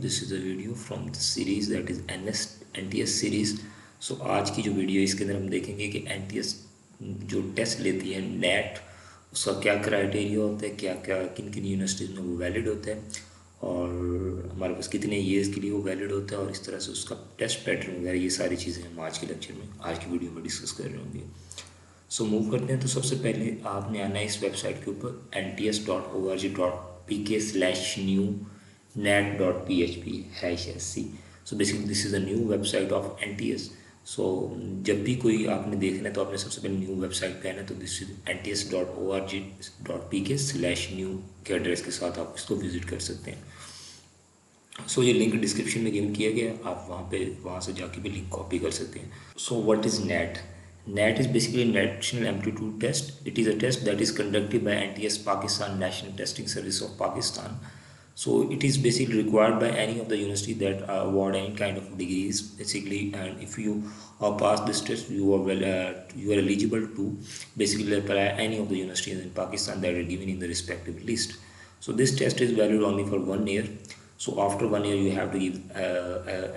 This is a video from the series that is NTS series. So आज की जो video है इसके अंदर हम देखेंगे कि NTS जो टेस्ट लेती है नेट, उसका क्या क्राइटेरिया होता है, क्या क्या किन किन यूनिवर्सिटीज़ में वो वैलिड होता है और हमारे पास कितने ईयर्स के लिए वो वैलिड होता है और इस तरह से उसका टेस्ट पैटर्न वगैरह, ये सारी चीज़ें हम आज के लेक्चर में, आज की वीडियो में डिस्कस कर रहे होंगे। सो मूव करते हैं। तो सबसे पहले आपने आना है इस वेबसाइट के ऊपर nts.org.pk/new net.php/sc। So basically this is a new website of NTS। सो जब भी कोई आपने देखना है तो आपने सबसे पहले न्यू वेबसाइट पे आना है, तो दिस इज nts.org.pk/new के एड्रेस के साथ आप इसको विजिट कर सकते हैं। सो ये लिंक डिस्क्रिप्शन में गिवन किया गया है, आप वहाँ से जाके भी लिंक कॉपी कर सकते हैं। So what is net? NAT is basically National Aptitude Test. It is a test that is conducted by NTS Pakistan, National Testing Service of Pakistan. So it is basically required by any of the university that award any kind of degrees basically, and if you pass this test, you are eligible to basically apply any of the universities in Pakistan that are given in the respective list. So this test is valid only for 1 year. So after 1 year you have to give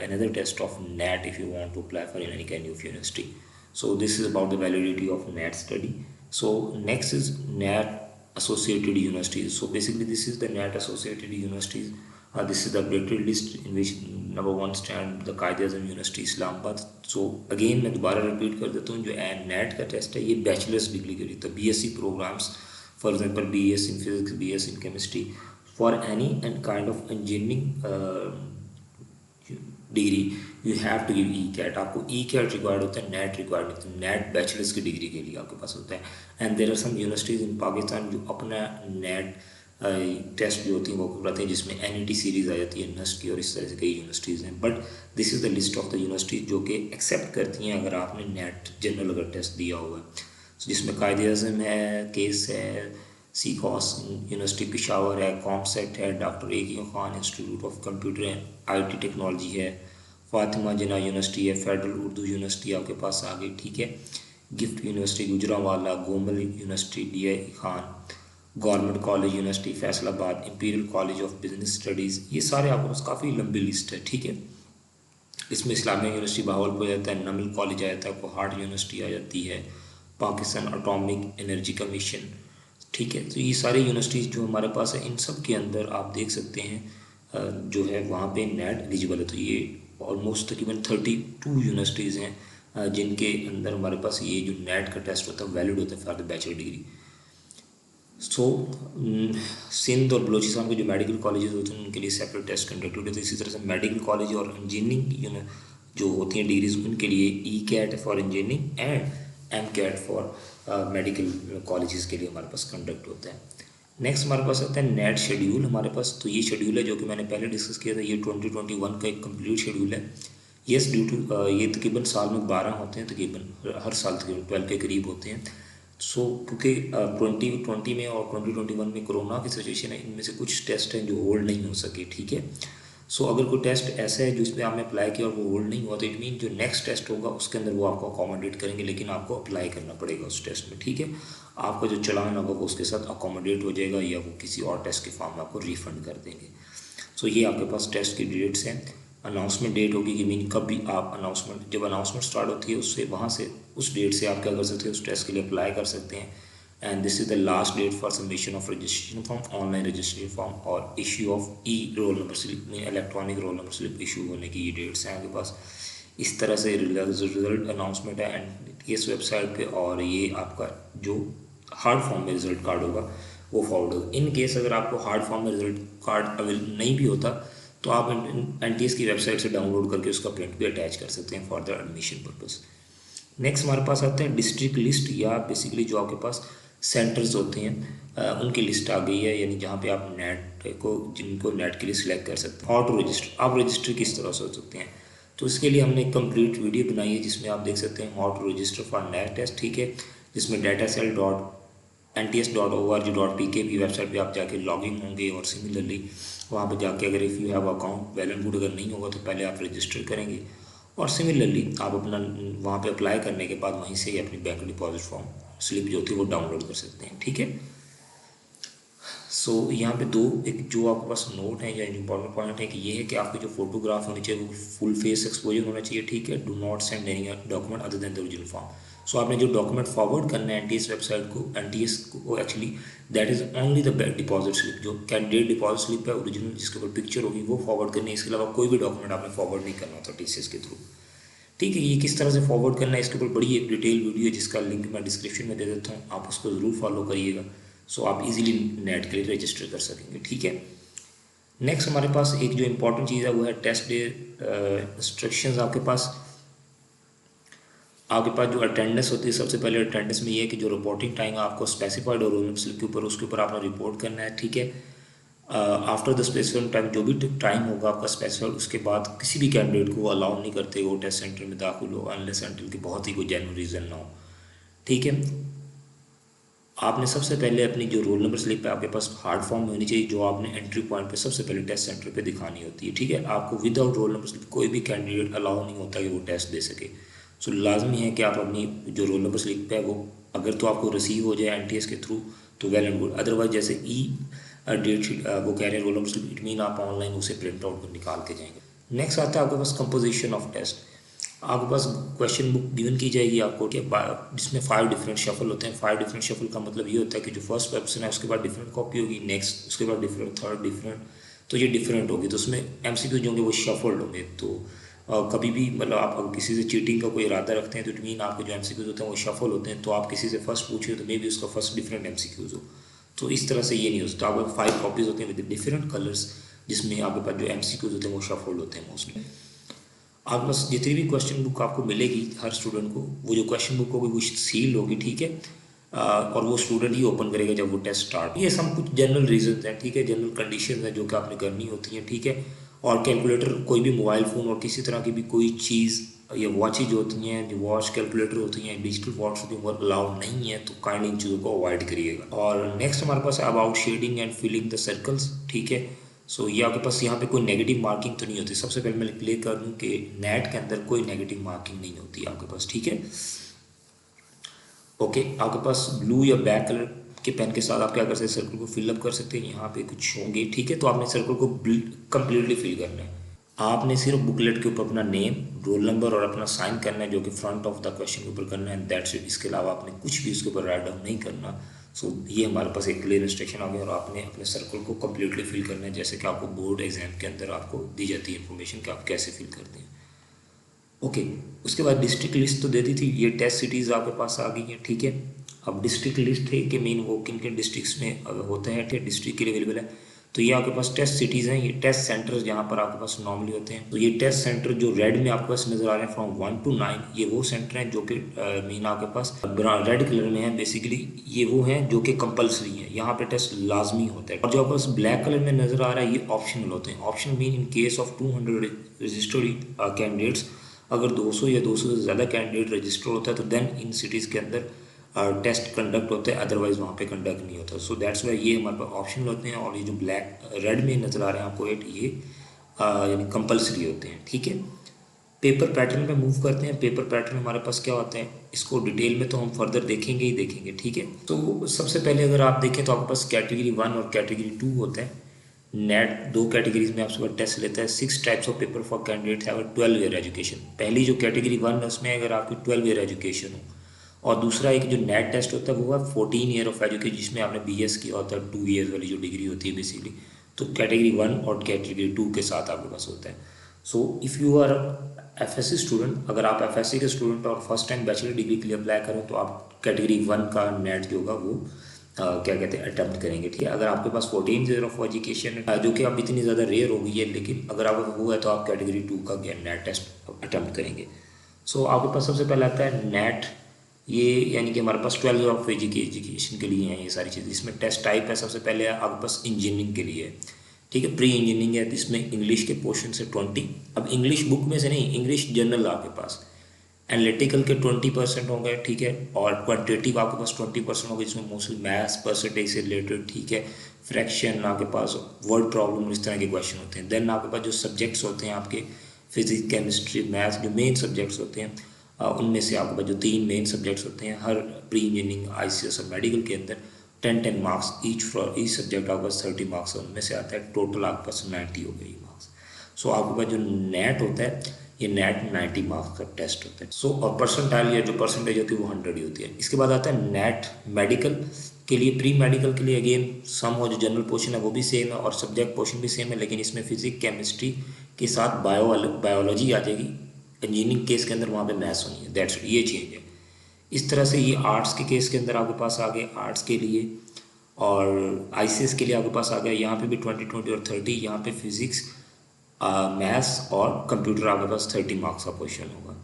another test of NAT if you want to apply for any kind of university. So this is about the validity of NAT study. So next is NAT associated universities. So basically this is the NAT associated universities. This is the updated list in which number 1 stand the Quaid-e-Azam University Islamabad. So again मैं दोबारा repeat कर देता हूँ, जो NAT का test है ये bachelors degree के लिए, तो BSc programmes, for example BS in physics, BS in chemistry, for any and kind of engineering degree you have to give ECAT। आपको ECAT रिक्वायर्ड होता है, नेट रिक्वायर्ड होता है। नेट बैचलर्स की डिग्री के लिए आपके पास होता है। And there are some universities in Pakistan जो अपना नेट टेस्ट जो होती हैं वो करवाते हैं, जिसमें NET सीरीज़ आ जाती है NUST की, और इस तरह से कई यूनिवर्सिटीज़ हैं। But this is the list of the universities जो कि एक्सेप्ट करती हैं अगर आपने नेट जनरल अगर टेस्ट दिया हुआ है। जिसमें Quaid-e-Azam है, केस है, CCOS यूनिवर्सिटी पिशावर है, कॉमसेट है, doctor A.Q. Khan institute of computer and IT technology है, फातिमा जिन्ना यूनिवर्सिटी है, फेडरल उर्दू यूनिवर्सिटी आपके पास आ गई, ठीक है, gift university Gujranwala, Gomal university DI Khan, government college university Faisalabad, imperial college of business studies, ये सारे आपके पास काफ़ी लंबी लिस्ट है, ठीक है। इसमें इस्लामिया यूनिवर्सिटी बहावलपुर आ जाता है, नमल कॉलेज आ जाता है, कोहाट यूनिवर्सिटी आ जाती है, पाकिस्तान एटॉमिक एनर्जी कमीशन, ठीक है। तो ये सारी यूनिवर्सिटीज़ जो हमारे पास है, इन सब के अंदर आप देख सकते हैं जो है वहाँ पे नेट एलिजिबल है। तो ये ऑलमोस्ट तकरीबन 32 यूनिवर्सिटीज़ हैं जिनके अंदर हमारे पास ये जो नेट का टेस्ट होता है वैलिड होता है फॉर द बैचलर डिग्री। सो सिंध और बलोचिस्तान के जो मेडिकल कॉलेजेस होते हैं उनके लिए सेपरेट टेस्ट कंडक्ट होते हैं। इसी तरह से मेडिकल कॉलेज और इंजीनियरिंग जो होती हैं डिग्रीज, उनके लिए ECAT for engineering and MCAT for medical colleges के लिए हमारे पास कंडक्ट होता है। नेक्स्ट हमारे पास आता है नेट शेड्यूल हमारे पास। तो ये शेड्यूल है जो कि मैंने पहले डिस्कस किया था, ये 2021 का एक कंप्लीट शेड्यूल है। येस, ड्यू टू ये तकरीबन साल में 12 होते हैं, तकरीबन हर साल तकरीबन 12 के करीब होते हैं। सो क्योंकि 2020 में और 2021 में कोरोना की सिचुएशन है, इनमें से कुछ टेस्ट हैं जो होल्ड नहीं हो सके, ठीक है। सो अगर कोई टेस्ट ऐसा है जो इस पर आपने अप्लाई किया और वो होल्ड नहीं हुआ, तो इट मीन जो नेक्स्ट टेस्ट होगा उसके अंदर वो आपको अकोमोडेट करेंगे, लेकिन आपको अप्लाई करना पड़ेगा उस टेस्ट में, ठीक है। आपका जो चलान होगा वो उसके साथ अकोमोडेट हो जाएगा या वो किसी और टेस्ट के फॉर्म में आपको रिफ़ंड कर देंगे। सो ये आपके पास टेस्ट की डेट्स हैं। अनाउंसमेंट डेट होगी कि मीन कब भी आप जब अनाउंसमेंट स्टार्ट होती है उससे वहाँ से उस डेट से आप क्या कर सकते हैं, उस टेस्ट के लिए अप्लाई कर सकते हैं। And this is the last date for submission of registration form, online registration form और issue of roll number slip में electronic roll number slip issue होने की ये डेट्स हैं आपके पास। इस तरह से रिजल्ट अनाउंसमेंट है एंड इस वेबसाइट पे, और ये आपका जो हार्ड फॉर्म में रिजल्ट कार्ड होगा वो फॉरवर्ड होगा। इन केस अगर आपको हार्ड फॉर्म में रिजल्ट कार्ड अवेलेबल नहीं भी होता तो आप NTS की वेबसाइट से डाउनलोड करके उसका प्रिंट भी अटैच कर सकते हैं for the admission purpose. Next हमारे पास आते हैं डिस्ट्रिक्ट लिस्ट, या बेसिकली जो आपके पास सेंटर्स होते हैं उनकी लिस्ट आ गई है, यानी जहाँ पे आप नेट को जिनको नेट के लिए सिलेक्ट कर सकते हैं। हाउ टू रजिस्टर, आप रजिस्टर किस तरह से हो सकते हैं, तो इसके लिए हमने एक कंप्लीट वीडियो बनाई है जिसमें आप देख सकते हैं how to register for NET test, ठीक है, जिसमें dataCell.nts.org.pk की वेबसाइट पे आप जाके लॉगिन होंगे और सिमिलरली वहाँ पे जाके अगर if you have account well and good, अगर नहीं होगा तो पहले आप रजिस्टर करेंगे और सिमिलरली आप अपना वहाँ पे अप्लाई करने के बाद वहीं से ही अपनी बैंक डिपॉजिट फॉर्म स्लिप जो थी वो डाउनलोड कर सकते हैं, ठीक है। सो यहाँ पे दो एक जो आपके पास नोट है या इंपॉर्टेंट पॉइंट है कि ये है कि आपकी जो फोटोग्राफ होनी चाहिए वो फुल फेस एक्सपोजर होना चाहिए, ठीक है। Do not send any document other than the original form. So आपने जो डॉक्यूमेंट फॉरवर्ड करना है एनटीएस वेबसाइट को, एनटीएस को actually that is only the deposit slip, जो कैंडिडेट डिपॉजिट स्लिप है ओरिजिनल जिसके ऊपर पिक्चर होगी वो फॉरवर्ड करनी है। इसके अलावा कोई भी डॉक्यूमेंट आपने फॉरवर्ड नहीं करना होता टीसीएस के थ्रू, ठीक है। ये किस तरह से फॉरवर्ड करना है इसके ऊपर बड़ी एक डिटेल वीडियो है जिसका लिंक मैं डिस्क्रिप्शन में दे देता हूँ, आप उसको ज़रूर फॉलो करिएगा। सो आप इजीली नेट के लिए रजिस्टर कर सकेंगे, ठीक है। नेक्स्ट हमारे पास एक जो इम्पोर्टेंट चीज़ है वो है टेस्ट डे इंस्ट्रक्शंस। आपके पास जो अटेंडेंस होती है, सबसे पहले अटेंडेंस में ये है कि जो रिपोर्टिंग टाइम आपको स्पेसिफाइड और रोल नंबर स्लिप के ऊपर उसके ऊपर आपने रिपोर्ट करना है, ठीक है। आफ्टर द स्पेसिफाइड टाइम, जो भी टाइम होगा आपका स्पेसिफाइड, उसके बाद किसी भी कैंडिडेट को अलाउ नहीं करते वो टेस्ट सेंटर में दाखिल हो अनलेस अनटिल कि बहुत ही कोई जेन्युइन रीज़न ना हो, ठीक है। आपने सबसे पहले अपनी जो रोल नंबर स्लिप है आपके पास हार्ड फॉर्म में होनी चाहिए, जो आपने एंट्री पॉइंट पे सबसे पहले टेस्ट सेंटर पे दिखानी होती है, ठीक है। आपको विदाउट रोल नंबर स्लिप कोई भी कैंडिडेट अलाउ नहीं होता कि वो टेस्ट दे सके। सो लाजमी है कि आप अपनी जो रोल नंबर स्लिप है वो अगर तो आपको रिसीव हो जाए एनटीएस के थ्रू तो वेल एंड गुड, अदरवाइज जैसे डेट शीट वो कह रहे हैं role number slip, it mean आप ऑनलाइन उसे प्रिंट आउट कर निकाल के जाएंगे। नेक्स्ट आता है आपके पास कंपोजिशन ऑफ टेस्ट। आपके पास क्वेश्चन बुक गिवन की जाएगी आपको कि जिसमें 5 डिफरेंट शफल होते हैं। 5 डिफरेंट शफल का मतलब ये होता है कि जो फर्स्ट ऑप्शन है उसके बाद डिफरेंट कॉपी होगी, नेक्स्ट उसके बाद डिफरेंट, थर्ड डिफरेंट, तो ये डिफरेंट होगी। तो उसमें एमसीक्यू जो होंगे वो शफल्ड होंगे। तो कभी भी मतलब आप अगर किसी से चीटिंग का कोई इरादा रखते हैं तो इट मीन आपके जो एमसीक्यूज होते हैं वो शफल होते हैं। तो आप किसी से फर्स्ट पूछे तो मे भी उसका फर्स्ट डिफरेंट एमसीक्यूज हो, तो इस तरह से ये नहीं हो सकता। आपके 5 कॉपीज होते हैं विद डिफरेंट कलर्स, जिसमें आपके पास जो एमसीक्यूज होते हैं वो शफल्ड होते हैं मोस्टली। आपके पास जितनी भी क्वेश्चन बुक आपको मिलेगी हर स्टूडेंट को, वो जो क्वेश्चन बुक होगी वो सील होगी, ठीक है। और वो स्टूडेंट ही ओपन करेगा जब वो टेस्ट स्टार्ट। ये सब कुछ जनरल रीजन हैं, ठीक है, जनरल कंडीशन है जो कि आपने करनी होती हैं, ठीक है। और कैलकुलेटर, कोई भी मोबाइल फ़ोन और किसी तरह की भी कोई चीज़ या वॉचेज जो होती हैं, जो वॉच कैलकुलेटर होती हैं, डिजिटल वॉच होती हैं, वो अलाउड नहीं है, तो काइंडली इन चीज़ों को अवॉइड करिएगा। और नेक्स्ट हमारे पास about shading and filling the circles, ठीक है। सो ये आपके पास यहाँ पे कोई नेगेटिव मार्किंग तो नहीं होती। सबसे पहले मैं क्लियर कर दूँ कि नेट के अंदर कोई नेगेटिव मार्किंग नहीं होती आपके पास, ठीक है। ओके, आपके पास ब्लू या ब्लैक कलर के पेन के साथ आप क्या कर सकते हैं, सर्कल को फिलअप कर सकते हैं। यहाँ पे कुछ होंगे, ठीक है। तो आपने सर्कल को कम्प्लीटली फिल करना है। आपने सिर्फ बुकलेट के ऊपर अपना नेम, रोल नंबर और अपना साइन करना है जो कि फ्रंट ऑफ द क्वेश्चन के ऊपर करना है, दैट्स इट। इसके अलावा आपने कुछ भी उसके ऊपर राइट डाउन नहीं करना। सो ये हमारे पास एक क्लियर इंस्ट्रक्शन आ गया और आपने अपने सर्कल को कम्प्लीटली फिल करना है, जैसे कि आपको बोर्ड एग्जाम के अंदर आपको दी जाती है इन्फॉर्मेशन कि आप कैसे फिल करते हैं। ओके, उसके बाद डिस्ट्रिक्ट लिस्ट तो दे दी थी, ये टेस्ट सिटीज़ आपके पास आ गई हैं, ठीक है। अब डिस्ट्रिक्ट लिस्ट है कि मेन वो किन किन डिस्ट्रिक्ट्स में होता है, ठीक, डिस्ट्रिक्ट के लिए अवेलेबल है। तो ये आपके पास टेस्ट सिटीज़ हैं, ये टेस्ट सेंटर्स जहाँ पर आपके पास नॉर्मली होते हैं। तो ये टेस्ट सेंटर जो रेड में आपके पास नज़र आ रहे हैं फ्रॉम 1 to 9, ये वो सेंटर हैं जो कि मेन आपके पास रेड कलर में है। बेसिकली ये वो हैं जो कि कंपलसरी हैं, यहाँ पे टेस्ट लाजमी होता है। और जो आपके पास ब्लैक कलर में नज़र आ रहा है ये ऑप्शनल होते हैं। Optional mean in case of 200 registered candidates, अगर 200 या 200 से ज़्यादा कैंडिडेट रजिस्टर होता है तो देन इन सिटीज़ के अंदर टेस्ट कंडक्ट होते हैं, अदरवाइज वहाँ पे कंडक्ट नहीं होता। सो दैट्स वाई ये हमारे पास ऑप्शनल होते हैं। और ये जो ब्लैक रेड में नज़र आ रहे हैं आपको ये यानी कंपलसरी होते हैं, ठीक है। पेपर पैटर्न पे मूव करते हैं। पेपर पैटर्न हमारे पास क्या होते हैं, इसको डिटेल में तो हम फर्दर देखेंगे ही देखेंगे, ठीक है। तो सबसे पहले अगर आप देखें तो आपके पास कैटेगरी 1 और कैटेगरी 2 होता है। नेट 2 कैटेगरीज में आपसे टेस्ट लेता है। 6 types of paper for candidate have 12 year education. पहली जो कैटेगरी 1 है उसमें अगर आपकी 12 ईयर एजुकेशन हो, और दूसरा एक जो नेट टेस्ट होता है वो है 14 ईयर ऑफ एजुकेशन, जिसमें आपने बीएस किया होता है, 2 ईयर वाली जो डिग्री होती है बेसिकली। तो कैटेगरी 1 और कैटेगरी 2 के साथ आपके पास होता है। So if you are FSc student, अगर आप एफएससी के स्टूडेंट और फर्स्ट टाइम बैचलर डिग्री के लिए अप्लाई करें तो आप कैटेगरी 1 का नेट जो होगा वो क्या कहते हैं अटेम्प्ट करेंगे, ठीक है। अगर आपके पास 14 ईयर ऑफ एजुकेशन जो कि अब इतनी ज़्यादा रेयर हो गई है, लेकिन अगर आपका वो है तो आप कैटेगरी 2 का नेट टेस्ट अटेम्प्ट करेंगे। सो आपके पास सबसे पहले आता है नेट, ये यानी कि हमारे पास 12 ऑफ एजुकेशन के लिए हैं ये सारी चीज़ें। इसमें टेस्ट टाइप है, सबसे पहले आपके पास इंजीनियरिंग के लिए है, ठीक है, प्री इंजीनियरिंग है। इसमें इंग्लिश के पोर्शन से 20, अब इंग्लिश बुक में से नहीं, इंग्लिश जनरल आपके पास। एनालिटिकल के 20% होंगे, ठीक है। और क्वांटिटेटिव आपके पास 20% होंगे, जिसमें मोस्टली मैथ्स परसेंटेज से रिलेटेड, ठीक है। फ्रैक्शन आपके पास, वर्ड प्रॉब्लम, इस तरह के क्वेश्चन होते हैं। देन आपके पास जो सब्जेक्ट्स होते हैं आपके फिजिक्स, केमिस्ट्री, मैथ्स, जो मेन सब्जेक्ट्स होते हैं उनमें से आपके पास जो 3 मेन सब्जेक्ट्स होते हैं हर प्री इंजीनियरिंग, आईसीएस और मेडिकल के अंदर, 10 marks each for each subject आपके पास 30 मार्क्स है, उनमें से आता है टोटल आपके पास 90 हो गई मार्क्स। सो आपके पास जो नेट होता है ये नेट 90 मार्क्स का टेस्ट होता है। सो और परसेंटाइल या जो परसेंटेज होती है वो 100 ही होती है। इसके बाद आता है नेट मेडिकल के लिए, प्री मेडिकल के लिए अगेन सम हो जो जनरल पोर्शन है वो भी सेम है और सब्जेक्ट पोर्शन भी सेम है, लेकिन इसमें फिजिक्स केमिस्ट्री के साथ बायोलॉजी आ जाएगी। इंजीनियरिंग केस के अंदर वहाँ पे मैथ्स होनी है, दैट्स ये चेंज है। इस तरह से ये आर्ट्स के केस के अंदर आपके पास आ गए आर्ट्स के लिए, और आईसीएस के लिए आपके पास आ गया यहाँ पे भी 20 और 30, यहाँ पे फिजिक्स मैथ्स और कंप्यूटर आपके पास 30 मार्क्स का क्वेश्चन होगा,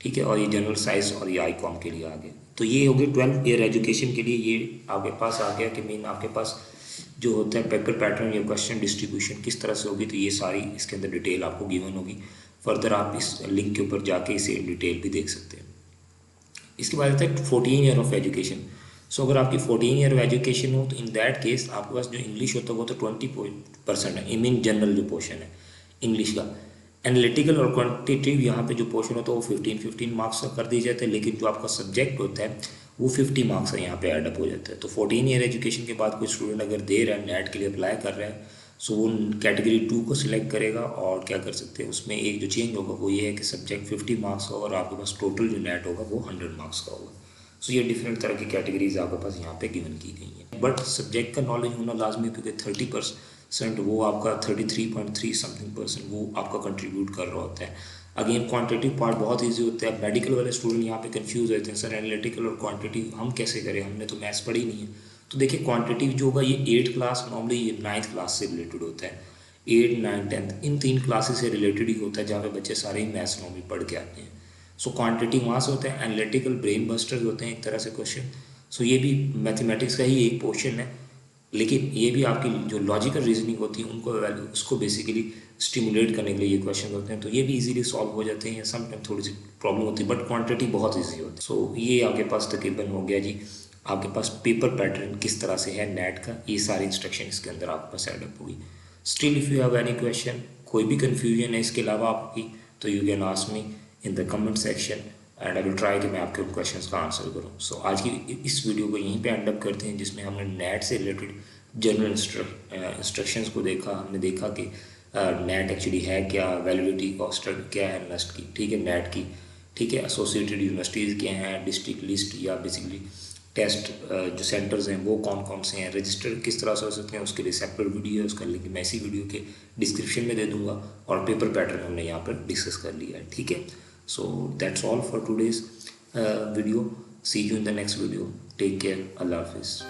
ठीक है। और ये जनरल साइंस और ये आईकॉम के लिए आ गया। तो ये हो गया 12 ईयर एजुकेशन के लिए, ये आपके पास आ गया कि मेन आपके पास जो होता है पेपर पैटर्न या क्वेश्चन डिस्ट्रीब्यूशन किस तरह से होगी, तो ये सारी इसके अंदर डिटेल आपको गिवन होगी। फर्दर आप इस लिंक के ऊपर जाके इसे इन डिटेल भी देख सकते हैं। इसके बाद आता है 14 ईयर ऑफ एजुकेशन। सो अगर आपकी 14 ईयर ऑफ एजुकेशन हो तो इन दैट केस आपके पास जो इंग्लिश होता है वो तो 20% है, आई मीन जनरल जो पोर्शन है इंग्लिश का। एनालिटिकल और क्वांटिटेटिव यहाँ पे जो पोर्शन होता है वो 15 मार्क्स का कर दिया जाता है, लेकिन जो आपका सब्जेक्ट होता है वो 50 मार्क्स का यहाँ पे एडअप हो जाता है। तो 14 ईयर एजुकेशन के बाद कोई स्टूडेंट अगर दे रहा है नेट के लिए अप्लाई कर रहा है, सो वो कैटेगरी 2 को सिलेक्ट करेगा और क्या कर सकते हैं उसमें एक जो चेंज होगा वो ये है कि सब्जेक्ट 50 मार्क्स का और आपके पास टोटल जो नेट होगा वो 100 मार्क्स का होगा। सो ये डिफरेंट तरह की कैटेगरीज आपके पास यहाँ पे गिवन की गई हैं, बट सब्जेक्ट का नॉलेज होना लाजमी है क्योंकि 30% वो आपका 33.3 समथिंग परसेंट वो आपका कंट्रीब्यूट कर रहा होता है। अगेन क्वांटिटेटिव पार्ट बहुत ईजी होता है। मेडिकल वाले स्टूडेंट यहाँ पे कंफ्यूज रहते हैं, सर एनालिटिकल और क्वांटिटेटिव हम कैसे करें, हमने तो मैथ्स पढ़ी नहीं है। तो देखिए क्वांटिटेटिव जो होगा ये 8th क्लास नॉर्मली ये 9th क्लास से रिलेटेड होता है। 8, 9, 10 इन 3 क्लासेस से रिलेटेड ही होता है जहाँ पे बच्चे सारे ही मैथ्स नॉर्मली पढ़ के आते हैं। सो क्वांटिटी वहाँ से होते हैं, एनालिटिकल ब्रेन बस्टर्स होते हैं एक तरह से क्वेश्चन। सो ये भी मैथमेटिक्स का ही एक पोर्शन है, लेकिन ये भी आपकी जो लॉजिकल रीजनिंग होती है उनको उसको बेसिकली स्टिमुलेट करने के लिए ये क्वेश्चन होते हैं, तो ये भी इजीली सॉल्व हो जाते हैं। समटाइम थोड़ी सी प्रॉब्लम होती है बट क्वांटिटी बहुत इजी होती है। सो ये आपके पास तकरीबन हो गया जी। आपके पास पेपर पैटर्न किस तरह से है नेट का, ये सारी इंस्ट्रक्शन इसके अंदर आपके पास एडअप होगी। Still if you have any question, कोई भी कन्फ्यूजन है इसके अलावा आपकी, तो you can ask me in the comment section and I will try कि मैं आपके उन क्वेश्चंस का आंसर करूं। सो आज की इस वीडियो को यहीं पे एंड अप करते हैं जिसमें हमने नेट से रिलेटेड जनरल इंस्ट्रक्शंस को देखा। हमने देखा कि नेट एक्चुअली है क्या, वैलिडिटी कॉस्ट क्या है नेस्ट की, ठीक है, नेट की, ठीक है, एसोसिएटेड यूनिवर्सिटीज़ क्या हैं, डिस्ट्रिक्ट लिस्ट या बेसिकली टेस्ट जो सेंटर्स हैं वो कौन कौन से हैं, रजिस्टर किस तरह से हो सकते हैं, उसके लिए सेपरेट वीडियो है, उसका लिंक मैं इसी वीडियो के डिस्क्रिप्शन में दे दूंगा। और पेपर पैटर्न हमने यहाँ पर डिस्कस कर लिया है, ठीक है। So that's all for today's video. See you in the next video. Take care. Allah Hafiz.